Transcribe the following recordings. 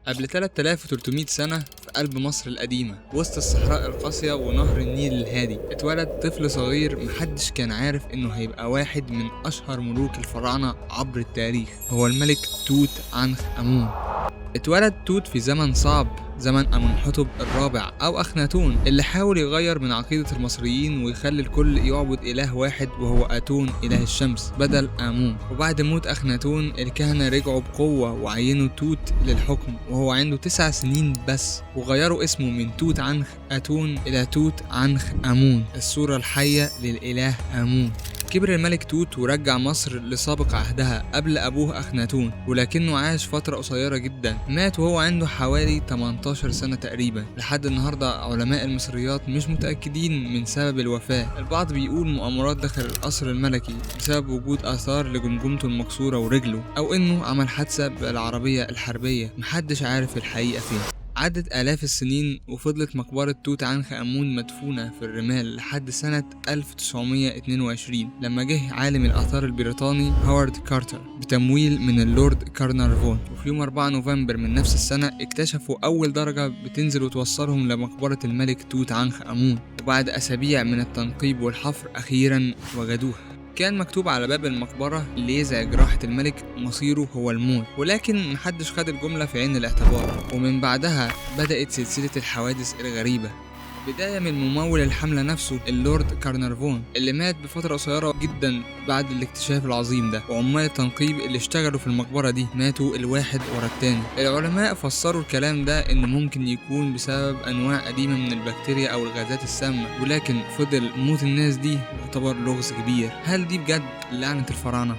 قبل 3300 سنة في قلب مصر القديمة وسط الصحراء القاسية ونهر النيل الهادي اتولد طفل صغير محدش كان عارف انه هيبقى واحد من اشهر ملوك الفراعنة عبر التاريخ. هو الملك توت عنخ آمون. اتولد توت في زمن صعب، زمن أمنحتب الرابع أو أخناتون، اللي حاول يغير من عقيدة المصريين ويخلي الكل يعبد إله واحد وهو آتون إله الشمس بدل آمون. وبعد موت أخناتون الكهنة رجعوا بقوة وعينوا توت للحكم وهو عنده 9 سنين بس، وغيروا اسمه من توت عنخ آتون إلى توت عنخ آمون، الصورة الحية للإله آمون. كبر الملك توت ورجع مصر لسابق عهدها قبل أبوه أخناتون، ولكنه عاش فترة قصيرة جدا، مات وهو عنده حوالي 18 سنة تقريبا. لحد النهاردة علماء المصريات مش متأكدين من سبب الوفاة. البعض بيقول مؤامرات داخل القصر الملكي بسبب وجود آثار لجمجمته المكسورة ورجله، أو إنه عمل حادثة بالعربية الحربية، محدش عارف الحقيقة فين. عدت آلاف السنين وفضلت مقبرة توت عنخ آمون مدفونة في الرمال لحد سنة 1922 لما جه عالم الآثار البريطاني هوارد كارتر بتمويل من اللورد كارنارفون. وفي يوم 4 نوفمبر من نفس السنة اكتشفوا أول درجة بتنزل وتوصلهم لمقبرة الملك توت عنخ آمون، وبعد أسابيع من التنقيب والحفر أخيرا وجدوها. كان مكتوب على باب المقبرة اللي يزعج راحة الملك مصيره هو الموت، ولكن محدش خد الجملة في عين الاعتبار. ومن بعدها بدأت سلسلة الحوادث الغريبة، بداية من ممول الحملة نفسه اللورد كارنارفون اللي مات بفترة قصيرة جدا بعد الاكتشاف العظيم ده، وعمال التنقيب اللي اشتغلوا في المقبرة دي ماتوا الواحد ورا التاني. العلماء فسروا الكلام ده ان ممكن يكون بسبب انواع قديمة من البكتيريا او الغازات السامة، ولكن فضل موت الناس دي يعتبر لغز كبير. هل دي بجد لعنة الفراعنة؟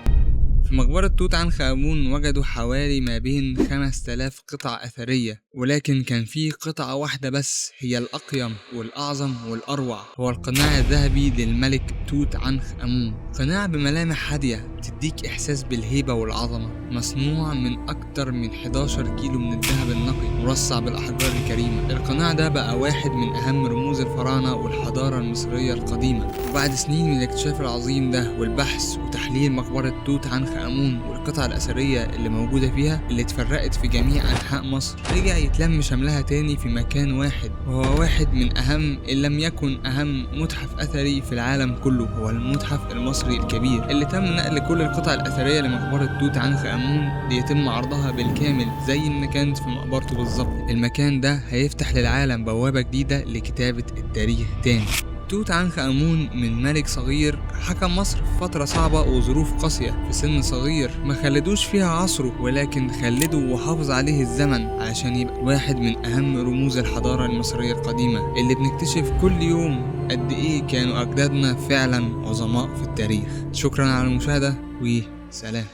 في مقبرة توت عنخ آمون وجدوا حوالي ما بين 5000 قطعة أثرية، ولكن كان في قطعة واحدة بس هي الأقيم والأعظم والأروع، هو القناع الذهبي للملك توت عنخ آمون. قناع بملامح هادية تديك إحساس بالهيبة والعظمة، مصنوع من أكتر من 11 كيلو من الذهب النقي مرصع بالأحجار الكريمة. القناع ده بقى واحد من أهم رموز الفراعنة والحضارة المصرية القديمة. وبعد سنين من الاكتشاف العظيم ده والبحث وتحليل مقبرة توت عنخ آمون والقطع الأثرية اللي موجودة فيها اللي اتفرقت في جميع أنحاء مصر، رجع يتلم شملها تاني في مكان واحد، وهو واحد من أهم إن لم يكن أهم متحف أثري في العالم كله، هو المتحف المصري الكبير اللي تم نقل كل القطع الأثرية لمقبرة توت عنخ آمون ليتم عرضها بالكامل زي ما كانت في مقبرته بالظبط. المكان ده هيفتح للعالم بوابة جديدة لكتابة التاريخ تاني. توت عنخ آمون من ملك صغير حكم مصر في فترة صعبة وظروف قاسية في سن صغير ما خلدوش فيها عصره، ولكن خلده وحافظ عليه الزمن علشان يبقى واحد من أهم رموز الحضارة المصرية القديمة اللي بنكتشف كل يوم قد إيه كانوا أجدادنا فعلا عظماء في التاريخ. شكرا على المشاهدة وسلام.